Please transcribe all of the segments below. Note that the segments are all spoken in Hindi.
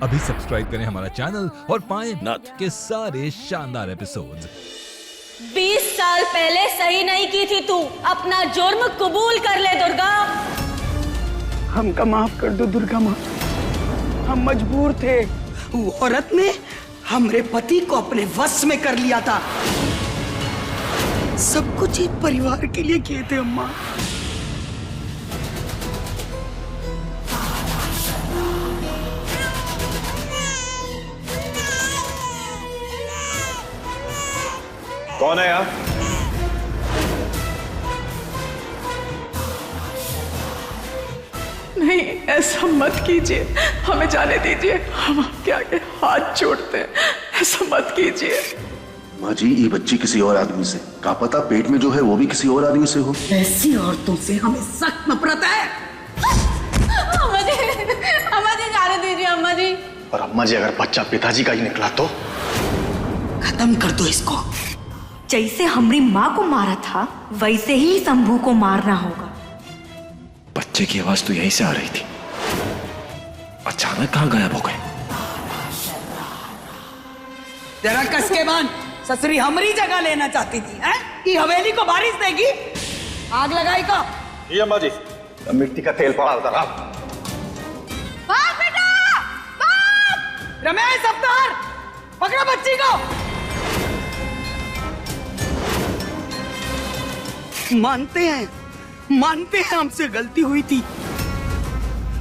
अभी सब्सक्राइब करें हमारा चैनल और पाएं नथ के सारे शानदार एपिसोड्स। 20 साल पहले सही नहीं की थी तू, अपना जुर्म कबूल कर ले दुर्गा। हमका माफ कर दो दुर्गा माँ, हम मजबूर थे। वो औरत ने हमरे पति को अपने वश में कर लिया था। सब कुछ एक परिवार के लिए किए थे अम्मा। कौन है यहाँ? नहीं, ऐसा मत कीजिए, हमें जाने दीजिए, हम आपके आगे हाथ जोड़ते हैं, ऐसा मत कीजिए। माँ जी, ये बच्ची किसी और आदमी से, क्या पता पेट में जो है वो भी किसी और आदमी से हो। ऐसी औरतों से हमें सख्त नफरत है। अम्मा जी जाने दीजिए अम्मा जी। और अम्मा जी, अगर बच्चा पिताजी का ही निकला तो? खत्म कर दो इसको। जैसे हमारी माँ को मारा था वैसे ही शंभू को मारना होगा। बच्चे की आवाज तो यहीं से आ रही थी, अचानक कहाँ गायब हो गए? जरा कस के बांध, ससुरी हमारी जगह लेना चाहती थी, हैं? ये हवेली को बारिश देगी, आग लगाई का। ये अम्मा जी, मिट्टी का तेल पड़ा उधर। बाप बेटा, बाप! रमेश, अवतार, पकड़ो बच्ची को। मानते हैं हमसे गलती हुई थी,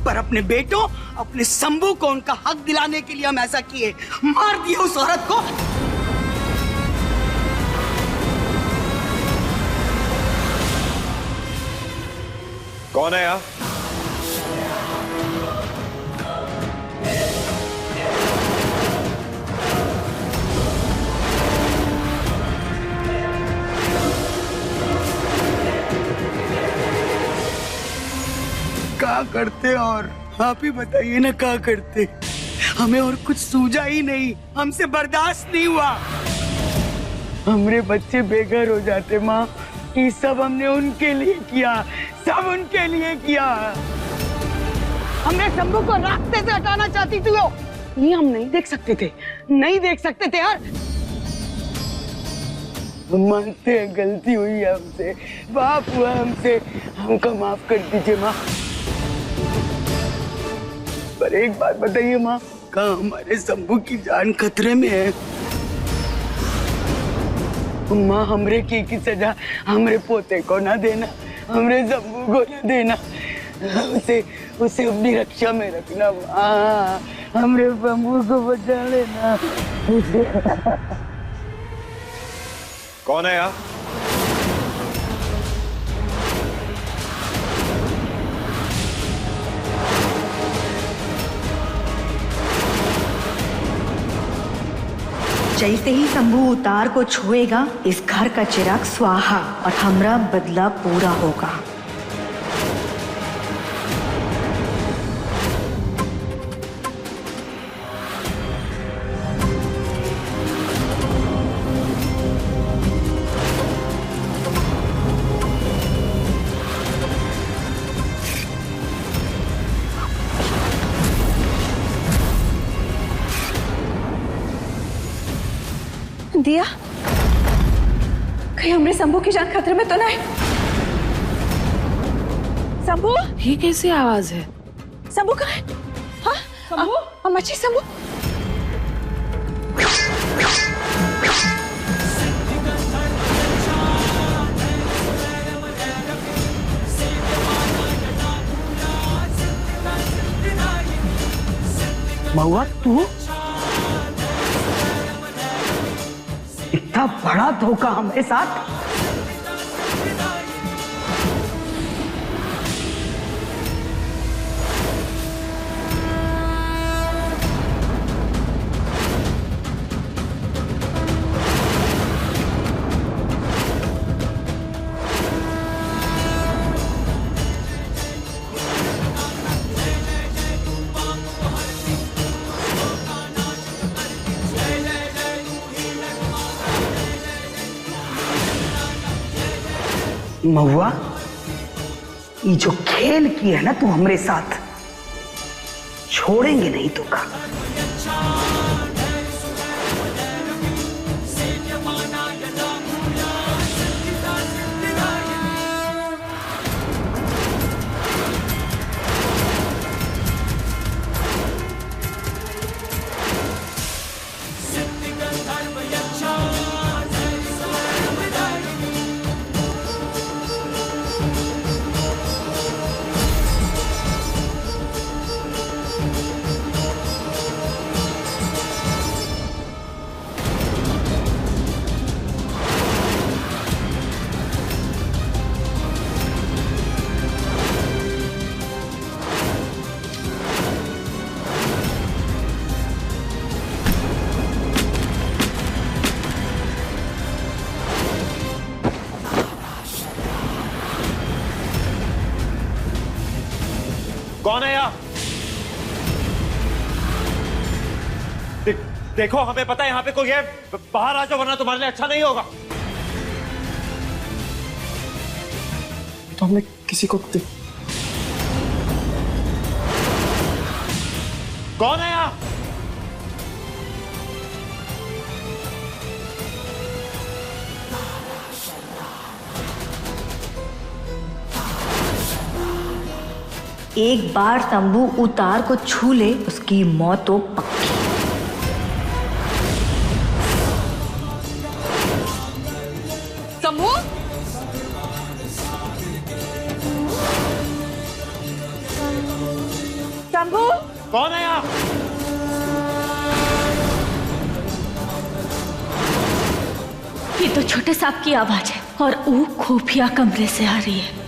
पर अपने बेटों, अपने शंभू को उनका हक दिलाने के लिए हम ऐसा किए, मार दिए उस औरत को। कौन है यहाँ? क्या करते और आप ही बताइए ना, क्या करते? हमें और कुछ सूझा ही नहीं, हमसे बर्दाश्त नहीं हुआ। हमरे बच्चे बेघर हो जाते माँ, ये सब हमने उनके लिए किया, सब उनके लिए किया। हमने शंभू को रास्ते से हटाना चाहती थी वो, ये हम नहीं देख सकते थे, नहीं देख सकते थे यार। हम मानते हैं गलती हुई है हमसे, पाप हुआ हमसे, हमको माफ कर दीजिए माँ। पर एक बात बताइए माँ, क्या हमारे शंभू की जान खतरे में है? माँ, हमरे की सजा हमरे पोते को ना देना, हमरे शंभू को ना देना, उसे अपनी रक्षा में रखना माँ, हमरे शंभू को बचा लेना। कौन है यहाँ? जैसे ही शंभू उतार को छुएगा, इस घर का चिराग स्वाहा और हमरा बदला पूरा होगा। दिया, कहीं हमरे शंभू की जान खतरे में तो नहीं? शंभू, ये कैसी आवाज है? शंभू कहाँ है? हाँ, शंभू, अम्मा जी, शंभू। महुआ, तू इतना बड़ा धोखा हमारे साथ? महुआ, ये जो खेल की है ना तू हमरे साथ, छोड़ेंगे नहीं तो का। देखो हमें पता है यहाँ पे कोई है, बाहर आ जाओ वरना तुम्हारे लिए अच्छा नहीं होगा। तो हमने किसी को कौन है यहाँ? एक बार शंभू उतार को छू ले उसकी मौत तो पक्की। शंभू, शंभू, कौन है यहाँ? ये तो छोटे सांप की आवाज है और वो खुफिया कमरे से आ रही है।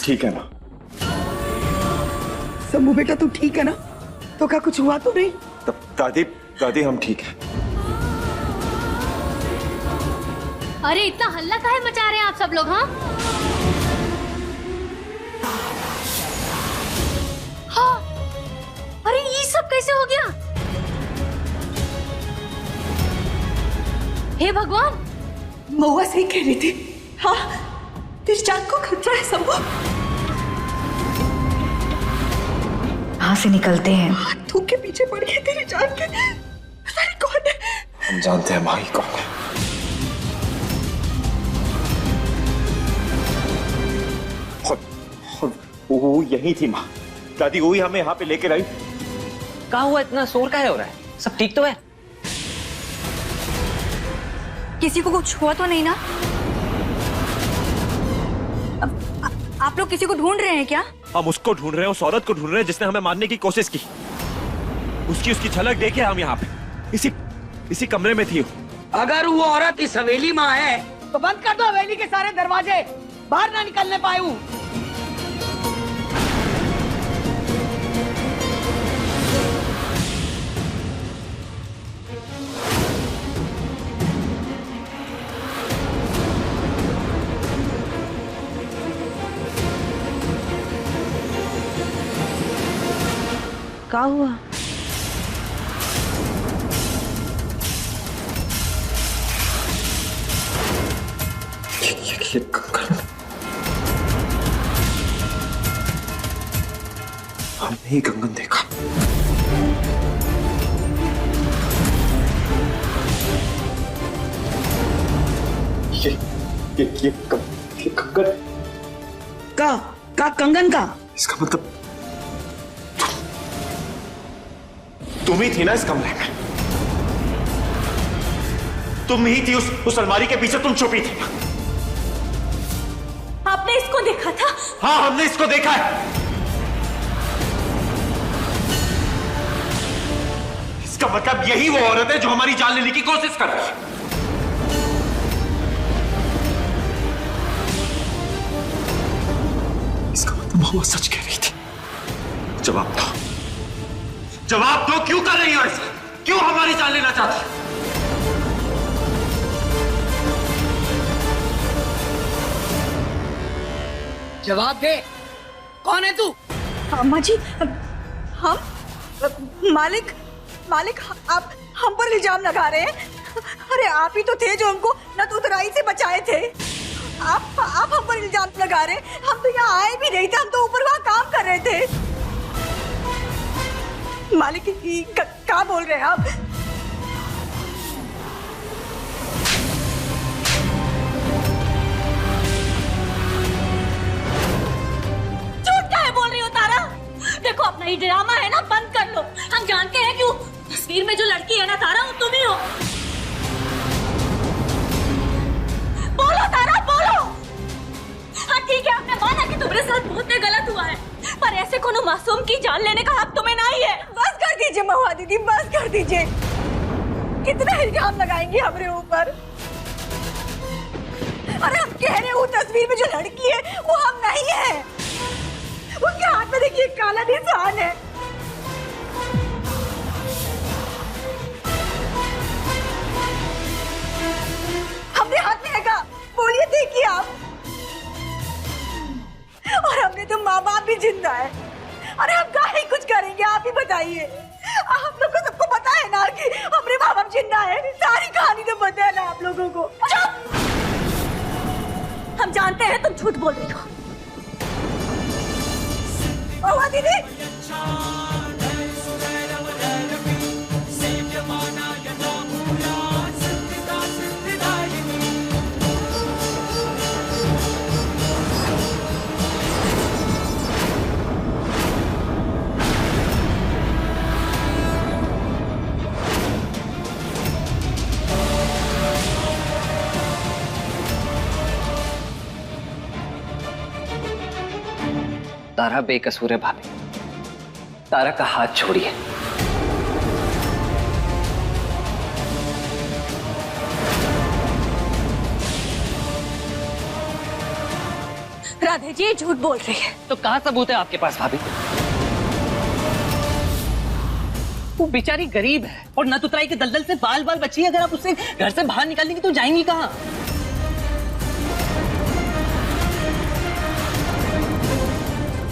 ठीक है ना? शंभू बेटा तू ठीक है ना? तो क्या कुछ हुआ तो नहीं? दादी हम ठीक है। अरे इतना हल्ला काहे मचा रहे हैं आप सब लोग? हाँ हाँ, अरे ये सब कैसे हो गया? हे भगवान, महुआ सही कह रही थी। हाँ, तेरी जान को खतरा है शंभू। कहाँ से निकलते हैं? तू के पीछे पड़ गई तेरी जान के। पता नहीं कौन है। हम जानते हैं माही कौन है। वो यही थी माँ। दादी वही हमें यहाँ पे लेकर आई। क्या हुआ? इतना शोर काहे हो रहा है? सब ठीक तो है? किसी को कुछ हुआ तो नहीं ना? आप लोग किसी को ढूंढ रहे हैं क्या? हम उसको ढूंढ रहे हैं, उस औरत को ढूंढ रहे हैं जिसने हमें मारने की कोशिश की। उसकी झलक देखे हम यहाँ पे इसी कमरे में थी। अगर वो औरत इस हवेली में है तो बंद कर दो हवेली के सारे दरवाजे, बाहर ना निकलने पाए हूँ। क्या हुआ? ये कंकड़ हमने ही कंगन देखा। ये कंगन का कंगन का? इसका मतलब तुम ही थी ना इस कमरे में? तुम ही थी उस अलमारी के पीछे, तुम छुपी थी। आपने इसको देखा था? हाँ, हमने इसको देखा है। इसका मतलब यही वो औरत है जो हमारी जान लेने की कोशिश कर रही है। इसका मतलब महुआ सच कह रही थी। जवाब दो, जवाब दो, क्यों कर रही हो ऐसा? क्यों हमारी जान लेना चाहती हो? जवाब दे, कौन है तू? अम्मा जी, हम मालिक आप हम पर इल्जाम लगा रहे हैं। अरे आप ही तो थे जो हमको नतुतराई से बचाए थे। आप हम पर इल्जाम लगा रहे हैं। हम तो यहाँ आए भी नहीं थे, हम तो ऊपर वहाँ काम कर रहे थे। मालिक क्या बोल रहे हैं आप? झूठ क्या है बोल रही हो तारा? देखो अपना ये ड्रामा है ना, बंद कर लो। हम जानते हैं क्यों तस्वीर में जो लड़की है ना तारा, वो तुम ही हो। बोलो तारा, बोलो। हाँ ठीक है, आपने माना कि तुम्हारे साथ बहुत गलत हुआ है, पर ऐसे कोनो मासूम की जान लेने का हक तुम्हें नहीं है। बस कर दीजिए महुआ दीदी, बस कर दीजिए। कितना इल्जाम लगाएंगे हमारे ऊपर? अरे हम कह रहे हो तस्वीर में जो लड़की है वो हम नहीं है। उनके हाथ में देखिए काला निशान है। हमने हाथ में है का? बोलिए, देखिए आप। और हमने तो माँ बाप भी जिंदा है। अरे हम काहे कुछ करेंगे, आप ही बताइए। हम लोग को सबको पता है ना कि हमारे माँ बाप जिंदा है। सारी कहानी तो पता है ना आप लोगों को। हम जानते हैं तुम झूठ बोल रही हो। महुआ दीदी, तारा बेकसूर है भाभी, तारा का हाथ छोड़िए। राधे जी झूठ बोल रही है। तो कहाँ सबूत है आपके पास भाभी? वो बेचारी गरीब है और नतुतराई के दलदल से बाल बाल बची है। अगर आप उसे घर से बाहर निकाल देंगे तो जाएंगी कहाँ?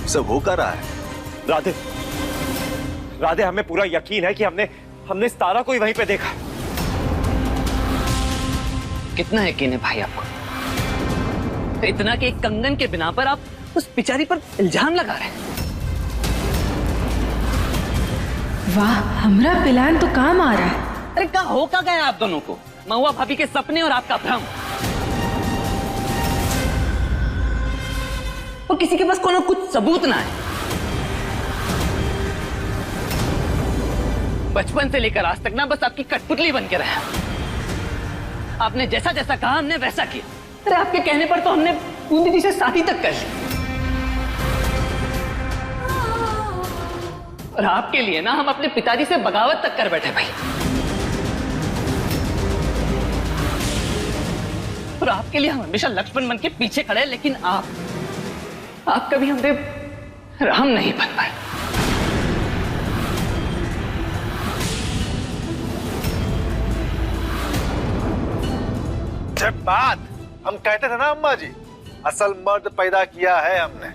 सब हो कर रहा है। राधे, राधे, हमें पूरा यकीन है कि हमने तारा को ही वहीं पे देखा। कितना यकीन है भाई आपको? इतना कि एक कंगन के बिना पर आप उस बेचारी पर इल्जाम लगा रहे हैं। वाह, हमरा प्लान तो काम आ रहा है। अरे क्या हो क्या गया आप दोनों को? महुआ भाभी के सपने और आपका भ्रम। और किसी के पास कोनो कुछ सबूत ना है। बचपन से लेकर आज तक ना बस आपकी कठपुतली बन के रहा। आपने जैसा जैसा कहा हमने वैसा किया। अरे आपके कहने पर तो हमने पूंदी जी से शादी तक कर ली। और आपके लिए ना हम अपने पिताजी से बगावत तक कर बैठे भाई। और आपके लिए हम हमेशा लक्ष्मण बन के पीछे खड़े हैं, लेकिन आप कभी हमसे राम नहीं बन पाए। जब बात हम कहते थे ना अम्मा जी, असल मर्द पैदा किया है हमने।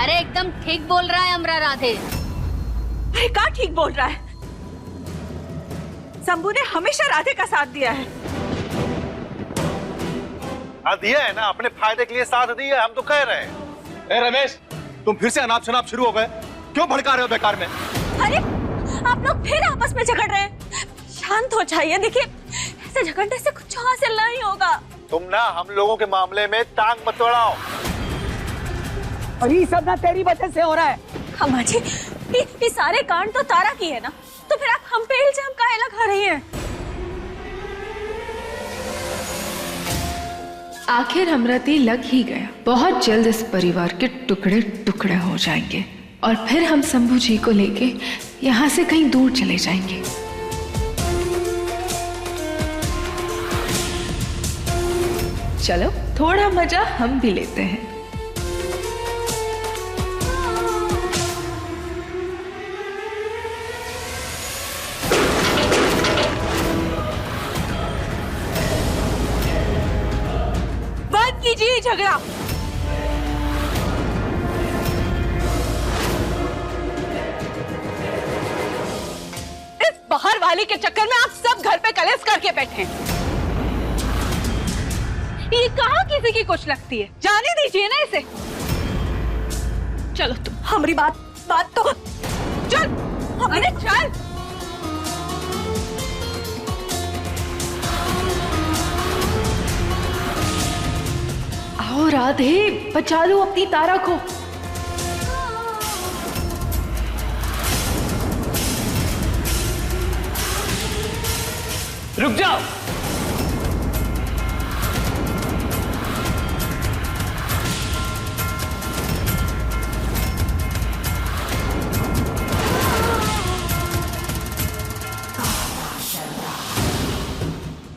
अरे एकदम ठीक बोल रहा है हमरा राधे। अरे क्या ठीक बोल रहा है? शंभू ने हमेशा राधे का साथ दिया है। हाँ दिया है ना, अपने फायदे के लिए साथ दिया है, हम तो कह रहे हैं। ए रमेश, तुम फिर से अनाप शनाप शुरू हो गए, क्यों भड़का रहे हो बेकार में? अरे आप लोग फिर आपस में झगड़ रहे हैं। शांत हो जाइए। देखिए ऐसे झगड़ने से कुछ हासिल नहीं होगा। तुम ना हम लोगों के मामले में टांग मत अड़ाओ। और ये सब ना तेरी वजह से हो रहा है। अम्मा जी, ये सारे कांड तो तारा की है ना, तो फिर आप हम पे इल्जाम काहे लगा रही हैं? आखिर हमरती लग ही गया। बहुत जल्द इस परिवार के टुकड़े टुकड़े हो जाएंगे और फिर हम शंभू जी को लेके यहाँ से कहीं दूर चले जाएंगे। चलो थोड़ा मजा हम भी लेते हैं। बंद कीजिए झगड़ा। इस बाहर वाली के चक्कर में आप सब घर पे कलेश करके बैठे हैं। ये कहाँ किसी की कुछ लगती है, जाने दीजिए ना इसे। चलो तुम हमारी बात तो चल, अरे चल। आओ राधे, बचा लो अपनी तारा को। रुक जाओ।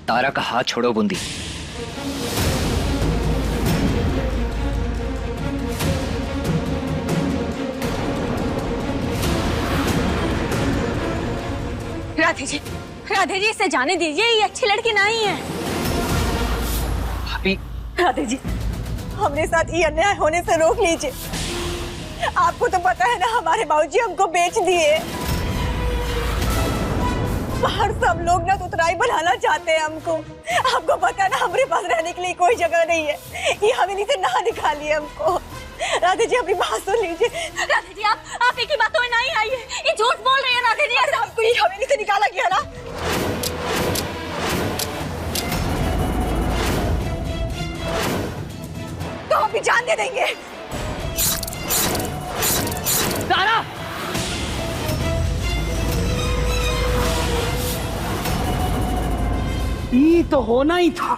तारा का हाथ छोड़ो बूंदी। राधे जी इसे जाने दीजिए, ये अच्छी लड़की नहीं है। भाभी। राधे जी, हमारे साथ ये अन्याय होने से रोक लीजिए। आपको तो पता है ना, हमारे बाबूजी हमको बेच दिए। बाहर सब लोग ना उतराई बनाना चाहते हैं हमको। आपको पता है ना, हमारे पास रहने के लिए कोई जगह नहीं है। ये हवेली से ना निकालिए हमको। राधे जी, अपनी बात सुन लीजिए। राधे जी, आप एक ही बातों में नहीं आई है, ये झूठ बोल रही है राधे जी। आपको ये हवेली से निकाला गया ना। तो हम भी जान दे देंगे। तारा, ये तो होना ही था।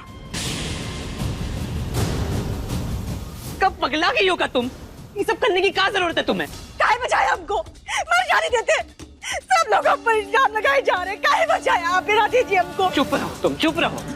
कब पगला गई होगा तुम? ये सब करने की क्या जरूरत है तुम्हें? काहे बचाया हमको? मर जाने देते। सब लोग हम पर इल्जाम लगाए जा रहे हैं। काहे बचाया आपने राधे जी हमको? चुप रहो तुम, चुप रहो।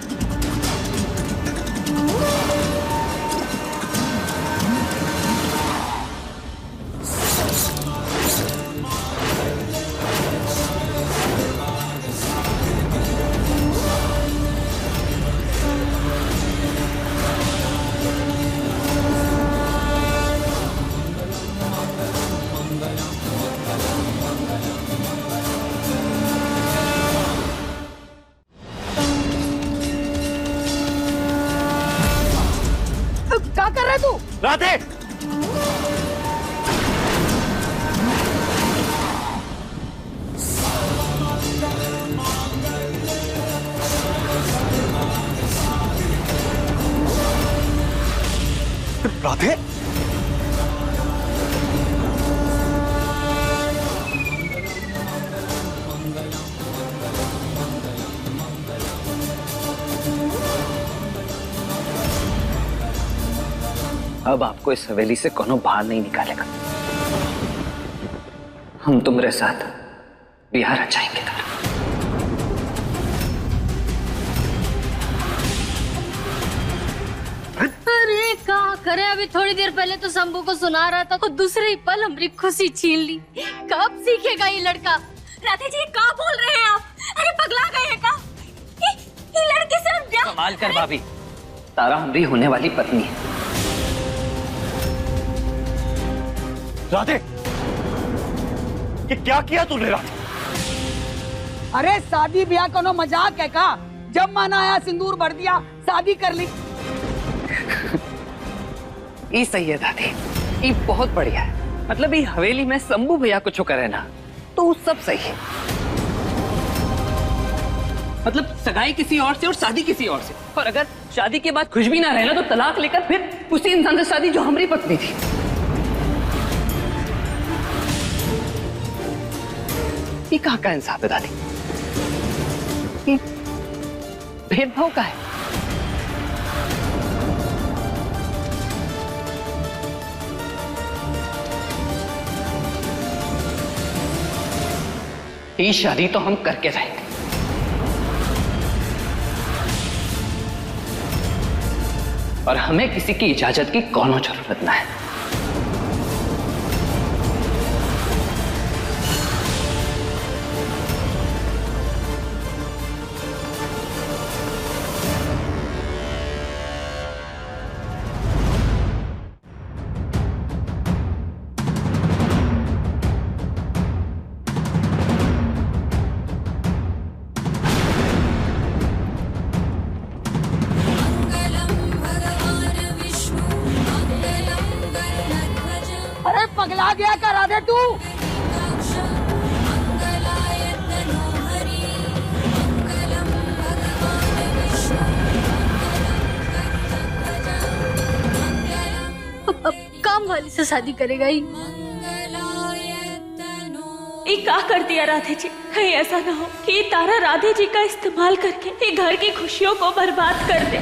क्या कर रहा है तू? राधे, राधे, अब आपको इस हवेली से कोनो बाहर नहीं निकालेगा। हम तुम्हारे साथ बिहार रचाएंगे। अरे क्या करे, अभी थोड़ी देर पहले तो शंभू को सुना रहा था, तो दूसरे ही पल हमारी खुशी छीन ली। कब सीखेगा ये लड़का? राधे जी, क्या बोल रहे हैं आप? अरे पगला गए हैं क्या? ये लड़के से ब्याह? कमाल कर भाभी, तारा हमारी होने वाली पत्नी है। राधे, ये क्या किया तूने राधे? अरे शादी ब्याह कोनो मजाक है का? जब मन आया सिंदूर भर दिया, शादी कर ली। ये सही है दादी, ये बहुत बढ़िया है। मतलब ये हवेली में शंभू भैया कुछ करे ना तो सब सही है। मतलब सगाई किसी और से और शादी किसी और से, और अगर शादी के बाद खुश भी ना रहे ना तो तलाक लेकर फिर उसी इंसान से शादी जो हमारी पत्नी थी। ये कहाँ का इंसाफ है दादी? ये भेदभाव का है। ये शादी तो हम करके रहेंगे। और हमें किसी की इजाजत की कोनो जरूरत ना है। अरे पगला गया क्या राधे तू? अब काम वाली से शादी करेगा ही। ये क्या कर दिया राधे जी? कहीं ऐसा ना हो कि ये तारा राधे जी का इस्तेमाल करके ये घर की खुशियों को बर्बाद कर दे।